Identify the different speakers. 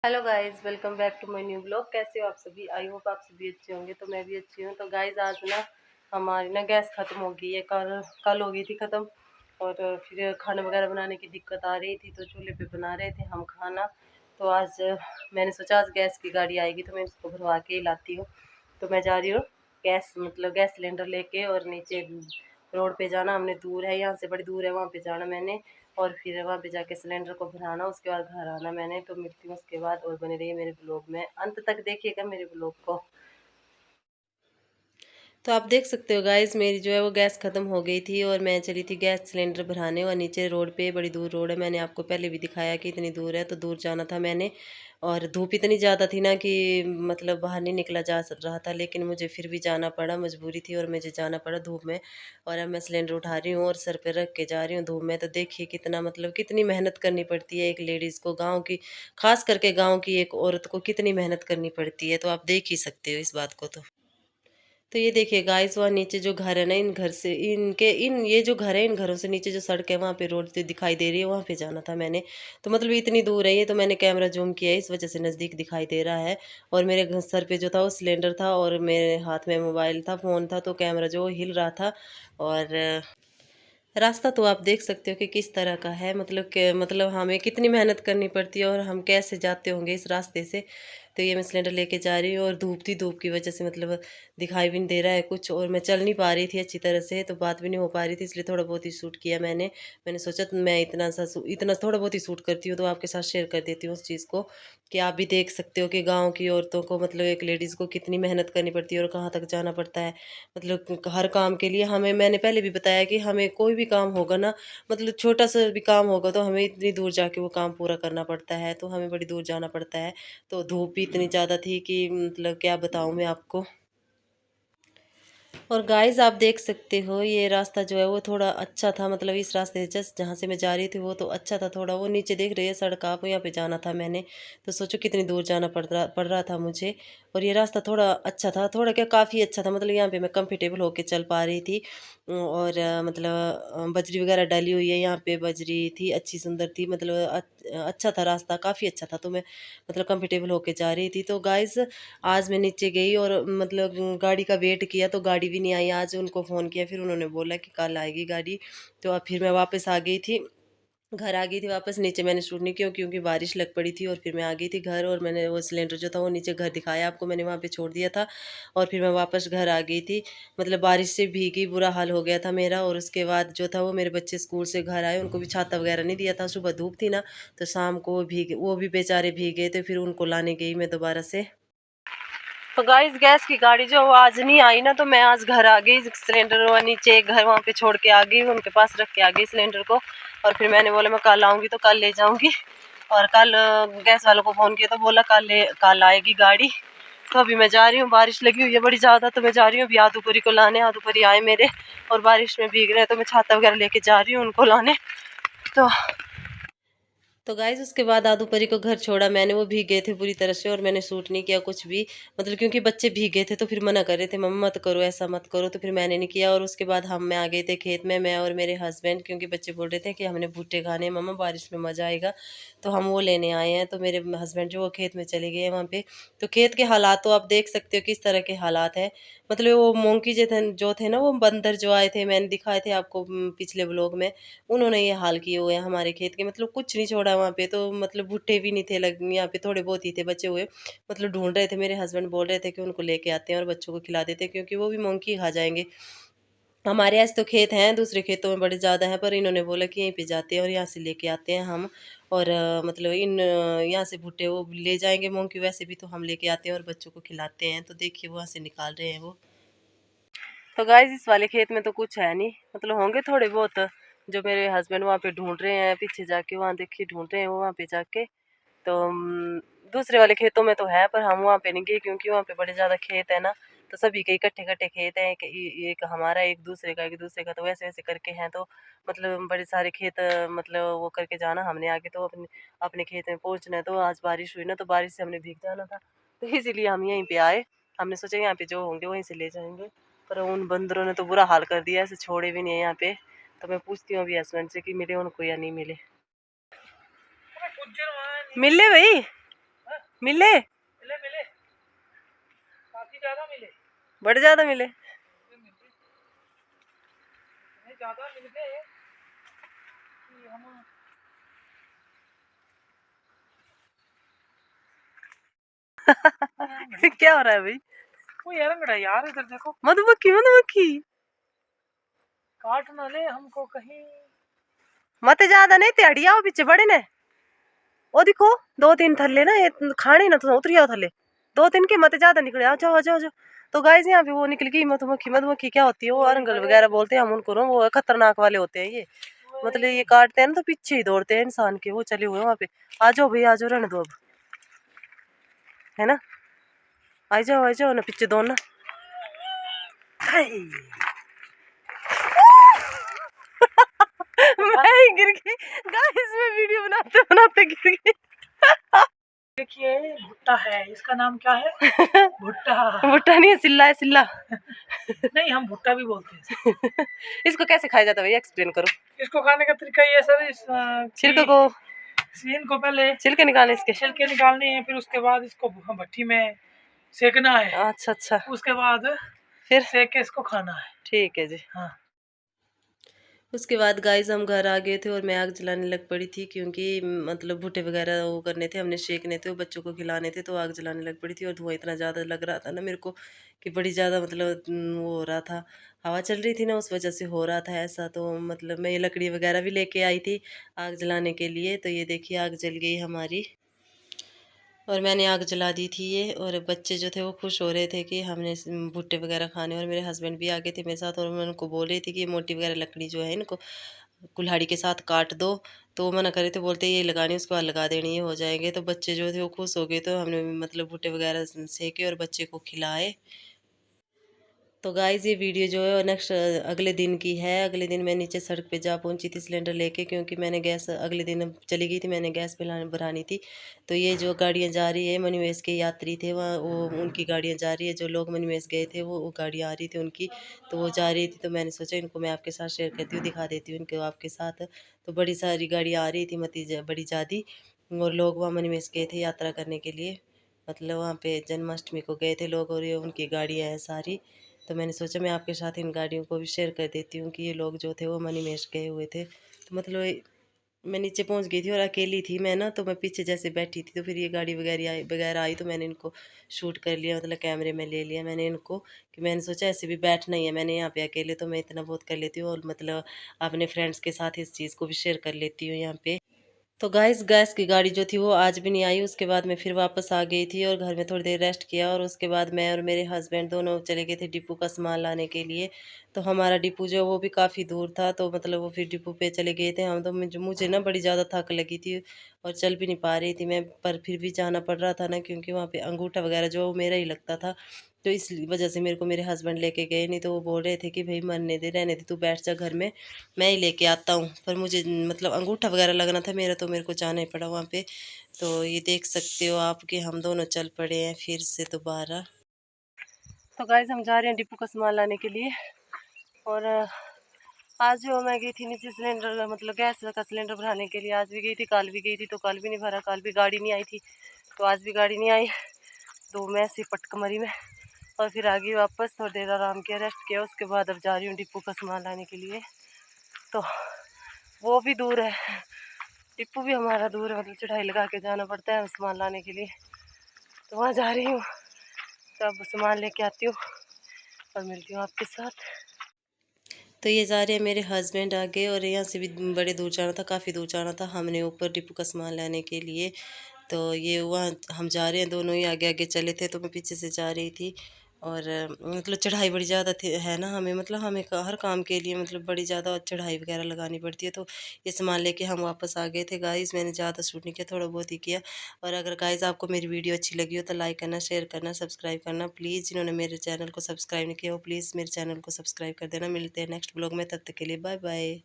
Speaker 1: Hello guys, welcome back to my new blog. कैसे हो आप सभी? आई होप आप सभी अच्छे होंगे। तो मैं भी अच्छी हूँ। तो गाइस आज ना हमारी ना गैस ख़त्म हो गई है। कल कल हो गई थी ख़त्म। और फिर खाना वगैरह बनाने की दिक्कत आ रही थी, तो चूल्हे पे बना रहे थे हम खाना। तो आज मैंने सोचा आज गैस की गाड़ी आएगी तो मैं उसको भरवा के ही लाती हूँ। तो मैं जा रही हूँ गैस सिलेंडर लेके। और नीचे रोड पे जाना हमने, दूर है, यहाँ से बड़ी दूर है, वहाँ पे जाना मैंने। और फिर वहाँ पे जाके सिलेंडर को भराना, उसके बाद घर आना मैंने। तो मिलती हूँ उसके बाद। और बने रहिए मेरे ब्लॉग में, अंत तक देखिएगा मेरे ब्लॉग को। तो आप देख सकते हो गाइस, मेरी जो है वो गैस ख़त्म हो गई थी और मैं चली थी गैस सिलेंडर भराने। और नीचे रोड पे बड़ी दूर रोड है, मैंने आपको पहले भी दिखाया कि इतनी दूर है, तो दूर जाना था मैंने। और धूप इतनी ज़्यादा थी ना कि मतलब बाहर नहीं निकला जा रहा था, लेकिन मुझे फिर भी जाना पड़ा, मजबूरी थी और मुझे जाना पड़ा धूप में। और अब मैं सिलेंडर उठा रही हूँ और सर पे रख के जा रही हूँ धूप में। तो देखिए कितना मतलब कितनी मेहनत करनी पड़ती है एक लेडीज़ को, गाँव की, खास करके गाँव की एक औरत को कितनी मेहनत करनी पड़ती है। तो आप देख ही सकते हो इस बात को। तो ये देखिए गाइस, वहाँ नीचे जो घर है ना, इन घर से इनके इन ये जो घर है, इन घरों से नीचे जो सड़क है वहाँ पे रोड से दिखाई दे रही है, वहाँ पे जाना था मैंने। तो मतलब इतनी दूर है ये, तो मैंने कैमरा जूम किया है, इस वजह से नज़दीक दिखाई दे रहा है। और मेरे सर पे जो था वो सिलेंडर था और मेरे हाथ में मोबाइल था, फ़ोन था, तो कैमरा जो हिल रहा था। और रास्ता तो आप देख सकते हो कि किस तरह का है, मतलब कि मतलब हमें कितनी मेहनत करनी पड़ती है और हम कैसे जाते होंगे इस रास्ते से। तो ये मैं सिलेंडर लेके जा रही हूँ और धूप थी, धूप की वजह से मतलब दिखाई भी नहीं दे रहा है कुछ, और मैं चल नहीं पा रही थी अच्छी तरह से, तो बात भी नहीं हो पा रही थी, इसलिए थोड़ा बहुत ही शूट किया मैंने। मैंने सोचा तो मैं इतना थोड़ा बहुत ही शूट करती हूँ, तो आपके साथ शेयर कर देती हूँ उस चीज़ को, कि आप भी देख सकते हो कि गाँव की औरतों को, मतलब एक लेडीज़ को कितनी मेहनत करनी पड़ती है और कहाँ तक जाना पड़ता है। मतलब हर काम के लिए हमें, मैंने पहले भी बताया कि हमें कोई भी काम होगा ना, मतलब छोटा सा भी काम होगा तो हमें इतनी दूर जाके वो काम पूरा करना पड़ता है, तो हमें बड़ी दूर जाना पड़ता है। तो धूप भी इतनी ज़्यादा थी कि मतलब क्या बताऊँ मैं आपको। और गाइस आप देख सकते हो ये रास्ता जो है वो थोड़ा अच्छा था, मतलब इस रास्ते से जस्ट जहाँ से मैं जा रही थी वो तो अच्छा था थोड़ा। वो नीचे देख रही है सड़क आप, यहाँ पे जाना था मैंने। तो सोचो कितनी दूर जाना पड़ रहा था मुझे। और ये रास्ता थोड़ा अच्छा था, थोड़ा क्या काफ़ी अच्छा था, मतलब यहाँ पे मैं कंफर्टेबल होके चल पा रही थी। और मतलब बजरी वगैरह डाली हुई है यहाँ पे, बजरी थी अच्छी सुंदर थी, मतलब अच्छा था रास्ता, काफ़ी अच्छा था। तो मैं मतलब कंफर्टेबल होके जा रही थी। तो गाइस आज मैं नीचे गई और मतलब गाड़ी का वेट किया तो गाड़ी भी नहीं आई आज। उनको फ़ोन किया, फिर उन्होंने बोला कि कल आएगी गाड़ी। तो अब फिर मैं वापस आ गई थी, घर आ गई थी वापस। नीचे मैंने शूट नहीं किया क्योंकि बारिश लग पड़ी थी। और फिर मैं आ गई थी घर और मैंने वो सिलेंडर जो था वो नीचे घर दिखाया आपको, मैंने वहाँ पे छोड़ दिया था। और फिर मैं वापस घर आ गई थी, मतलब बारिश से भीगी, बुरा हाल हो गया था मेरा। और उसके बाद जो था वो मेरे बच्चे स्कूल से घर आए, उनको भी छाता वगैरह नहीं दिया था, सुबह धूप थी ना, तो शाम को वो भीगे, वो भी बेचारे भीगे। तो फिर उनको लाने गई मैं दोबारा से। तो गाइस गैस की गाड़ी जो वो आज नहीं आई ना, तो मैं आज घर आ गई, सिलेंडर वहाँ नीचे एक घर वहाँ पे छोड़ के आ गई, उनके पास रख के आ गई सिलेंडर को। और फिर मैंने बोला मैं कल आऊँगी तो कल ले जाऊँगी। और कल गैस वालों को फ़ोन किया तो बोला कल आएगी गाड़ी। तो अभी मैं जा रही हूँ, बारिश लगी हुई है बड़ी ज़्यादा, तो मैं जा रही हूँ अभी आदूपुरी को लाने। आदूपुरी आए मेरे और बारिश में भीग रहे हैं, तो मैं छाता वगैरह लेके जा रही हूँ उनको लाने। तो गाइस उसके बाद आदू परी को घर छोड़ा मैंने, वो भीग गए थे पूरी तरह से और मैंने शूट नहीं किया कुछ भी, मतलब क्योंकि बच्चे भीग गए थे तो फिर मना कर रहे थे, मम्मा मत करो ऐसा मत करो, तो फिर मैंने नहीं किया। और उसके बाद हम मैं आ गए थे खेत में, मैं और मेरे हस्बैंड, क्योंकि बच्चे बोल रहे थे कि हमने भुट्टे खाने हैं मम्मा, बारिश में मज़ा आएगा, तो हम वो लेने आए हैं। तो मेरे हस्बैंड जो वो खेत में चले गए हैं वहाँ पे। तो खेत के हालात तो आप देख सकते हो किस तरह के हालात हैं। मतलब वो मोंकी जो थे ना, वो बंदर जो आए थे, मैंने दिखाए थे आपको पिछले ब्लॉग में, उन्होंने ये हाल किए हुए हैं हमारे खेत के, मतलब कुछ नहीं छोड़ा वहाँ पे। तो मतलब भुट्टे भी नहीं थे लग, यहाँ पे थोड़े बहुत ही थे बचे हुए, मतलब ढूंढ रहे थे। मेरे हस्बैंड बोल रहे थे कि उनको लेके आते हैं और बच्चों को खिला देते हैं, क्योंकि वो भी मोंकी खा जाएंगे। हमारे यहाँ तो खेत हैं, दूसरे खेतों में बड़े ज़्यादा हैं, पर इन्होंने बोला कि यहीं पे जाते हैं और यहाँ से लेके आते हैं हम। और मतलब यहाँ से भुट्टे वो ले जाएंगे मोंकी, वैसे भी तो हम लेके आते हैं और बच्चों को खिलाते हैं। तो देखिए वहाँ से निकाल रहे हैं वो। तो गाइस इस वाले खेत में तो कुछ है नहीं, मतलब होंगे थोड़े बहुत, जो मेरे हस्बैंड वहाँ पे ढूंढ रहे हैं, पीछे जाके वहाँ देखिए ढूंढ रहे हैं वो वहाँ पे जाके। तो दूसरे वाले खेतों में तो है, पर हम वहाँ पे नहीं गए क्योंकि वहाँ पे बड़े ज़्यादा खेत है ना, तो सभी के इकट्ठे इकट्ठे खेत हैं, एक हमारा एक दूसरे का एक दूसरे का, तो वैसे वैसे करके हैं। तो मतलब बड़े सारे खेत मतलब वो करके जाना हमने आगे, तो अपने अपने खेत में पहुँचना है। तो आज बारिश हुई ना, तो बारिश से हमने भीग जाना था, तो इसीलिए हम यहीं पे आए। हमने सोचा यहाँ पे जो होंगे वहीं से ले जाएंगे, पर उन बंदरों ने तो बुरा हाल कर दिया, ऐसे छोड़े भी नहीं है यहाँ पे। तो मैं पूछती हूँ अभी हस्बैंड से कि मिले उनको या नहीं मिले। मिले भाई, मिले
Speaker 2: मिले मिले, काफी ज्यादा मिले,
Speaker 1: बड़े ज्यादा मिले।
Speaker 2: ज्यादा मिल गए कि हम
Speaker 1: क्या हो रहा है भाई?
Speaker 2: वो यार यार इधर देखो,
Speaker 1: मधुमक्खी मधुमक्खी
Speaker 2: काट ना ले हमको कहीं।
Speaker 1: मत ज्यादा नहीं ते हटियाओ पीछे बड़े ने। ओ देखो दो तीन थल्ले ना, ये खाने ना तो उतर आओ थल्ले, दो तीन के मत ज्यादा निकले। आ जाओ आ जाओ आ जाओ। तो गाइस यहाँ पे वो निकल गई मधुमक्खी। मधुमक्खी क्या होती है? वो अरंगल वगैरह बोलते हैं हम उनको ना, वो खतरनाक वाले होते हैं ये। मतलब ये काटते हैं ना तो पीछे ही दौड़ते हैं इंसान के। वो चले हुए वहां पे। आ जाओ भाई आ जाओ, रहने दो अब, है ना। आ जाओ ना पीछे दो ना। मैं ही गिर गई गाइस, मैं वीडियो बनाते बनाते गिर गई।
Speaker 2: देखिए भुट्टा है, इसका नाम क्या है? भुट्टा।
Speaker 1: भुट्टा नहीं है, सिल्ला है सिल्ला।
Speaker 2: नहीं हम भुट्टा भी बोलते हैं।
Speaker 1: इसको कैसे खाया जाता है भैया, एक्सप्लेन करो।
Speaker 2: इसको खाने का तरीका ये सर,
Speaker 1: छिलके को,
Speaker 2: सीन को पहले
Speaker 1: छिलके निकाले इसके,
Speaker 2: छिलके निकालने हैं, फिर उसके बाद इसको भट्टी में सेकना है।
Speaker 1: अच्छा अच्छा,
Speaker 2: उसके बाद
Speaker 1: फिर
Speaker 2: सेक के इसको खाना है।
Speaker 1: ठीक है जी।
Speaker 2: हाँ।
Speaker 1: उसके बाद गाइस हम घर आ गए थे और मैं आग जलाने लग पड़ी थी, क्योंकि मतलब भुट्टे वगैरह वो करने थे, हमने सेकने थे, वो बच्चों को खिलाने थे, तो आग जलाने लग पड़ी थी। और धुआं इतना ज़्यादा लग रहा था ना मेरे को कि बड़ी ज़्यादा मतलब वो हो रहा था, हवा चल रही थी ना, उस वजह से हो रहा था ऐसा। तो मतलब मैं ये लकड़ी वगैरह भी लेके आई थी आग जलाने के लिए। तो ये देखिए आग जल गई हमारी और मैंने आग जला दी थी ये। और बच्चे जो थे वो खुश हो रहे थे कि हमने भुट्टे वगैरह खाने, और मेरे हस्बैंड भी आ गए थे मेरे साथ। और मैं उनको बोल रही थी कि ये मोटी वगैरह लकड़ी जो है इनको कुल्हाड़ी के साथ काट दो। तो वो मना करे थे, बोलते ये लगानी उसके बाद लगा देनी, ये हो जाएंगे। तो बच्चे जो थे वो खुश हो गए, तो हमने मतलब भुट्टे वगैरह सेके और बच्चे को खिलाए। तो गाइज़ ये वीडियो जो है नेक्स्ट अगले दिन की है। अगले दिन मैं नीचे सड़क पे जा पहुंची थी सिलेंडर लेके, क्योंकि मैंने गैस अगले दिन चली गई थी, मैंने गैस भरानी थी। तो ये जो गाड़ियां जा रही है, मनीमेस के यात्री थे वहाँ, वो उनकी गाड़ियां जा रही है। जो लोग मनीमेस गए थे वो गाड़ियाँ आ रही थी उनकी, तो वो जा रही थी। तो मैंने सोचा इनको मैं आपके साथ शेयर करती हूँ, दिखा देती हूँ इनको आपके साथ। तो बड़ी सारी गाड़ियाँ आ रही थी, बड़ी ज़्यादा। और लोग वहाँ मनीमेस गए थे यात्रा करने के लिए, मतलब वहाँ पे जन्माष्टमी को गए थे लोग, और ये उनकी गाड़ियाँ हैं सारी। तो मैंने सोचा मैं आपके साथ इन गाड़ियों को भी शेयर कर देती हूँ कि ये लोग जो थे वो मणिमहेश गए हुए थे। तो मतलब मैं नीचे पहुँच गई थी और अकेली थी मैं ना, तो मैं पीछे जैसे बैठी थी, तो फिर ये गाड़ी वगैरह आई तो मैंने इनको शूट कर लिया, मतलब कैमरे में ले लिया मैंने इनको। कि मैंने सोचा ऐसे भी बैठना ही है मैंने यहाँ पे अकेले, तो मैं इतना बहुत कर लेती हूँ, और मतलब अपने फ्रेंड्स के साथ इस चीज़ को भी शेयर कर लेती हूँ यहाँ पे। तो गैस की गाड़ी जो थी वो आज भी नहीं आई। उसके बाद मैं फिर वापस आ गई थी और घर में थोड़ी देर रेस्ट किया, और उसके बाद मैं और मेरे हस्बैंड दोनों चले गए थे डिपू का सामान लाने के लिए। तो हमारा डिपू जो वो भी काफ़ी दूर था, तो मतलब वो फिर डिपू पे चले गए थे हम। तो मुझे ना बड़ी ज़्यादा थक लगी थी और चल भी नहीं पा रही थी मैं, पर फिर भी जाना पड़ रहा था ना, क्योंकि वहाँ पे अंगूठा वगैरह जो मेरा ही लगता था। तो इस वजह से मेरे को मेरे हस्बैंड लेके गए, नहीं तो वो बोल रहे थे कि भाई मरने दे, रहने दे, तू बैठ जा घर में, मैं ही लेके आता हूँ। पर मुझे मतलब अंगूठा वगैरह लगना था मेरा, तो मेरे को जाना ही पड़ा वहाँ पे। तो ये देख सकते हो आप कि हम दोनों चल पड़े हैं फिर से दोबारा। तो गाइस हम जा रहे हैं डिपू का सामान लाने के लिए। और आज जो मैं गई थी नीचे सिलेंडर मतलब गैस का सिलेंडर भराने के लिए, आज भी गई थी, कल भी गई थी, तो कल भी नहीं भरा, कल भी गाड़ी नहीं आई थी, तो आज भी गाड़ी नहीं आई। तो मैं ऐसी पटकमरी में और फिर आ गई वापस, थोड़ी देर आराम किया, रेस्ट किया। उसके बाद अब जा रही हूँ डिपू का सामान लाने के लिए। तो वो भी दूर है, डिपू भी हमारा दूर है, मतलब चढ़ाई लगा के जाना पड़ता है सामान लाने के लिए। तो वहाँ जा रही हूँ, तो अब सामान लेके आती हूँ और मिलती हूँ आपके साथ। तो ये जा रहे हैं मेरे हस्बैंड आगे, और यहाँ से भी बड़े दूर जाना था, काफ़ी दूर जाना था हमने ऊपर डिपू का सामान लाने के लिए। तो ये वहाँ हम जा रहे हैं, दोनों ही आगे आगे चले थे, तो मैं पीछे से जा रही थी। और मतलब चढ़ाई बड़ी ज़्यादा थी है ना, हमें मतलब हमें हर काम के लिए मतलब बड़ी ज़्यादा चढ़ाई वगैरह लगानी पड़ती है। तो ये सामान लेके हम वापस आ गए थे गाइस। मैंने ज़्यादा शूट नहीं किया, थोड़ा बहुत ही किया। और अगर गाइस आपको मेरी वीडियो अच्छी लगी हो तो लाइक करना, शेयर करना, सब्सक्राइब करना प्लीज़। जिन्होंने मेरे चैनल को सब्सक्राइब नहीं किया हो प्लीज़ मेरे चैनल को सब्सक्राइब कर देना। मिलते हैं नेक्स्ट ब्लॉग में, तब तक के लिए बाय बाय।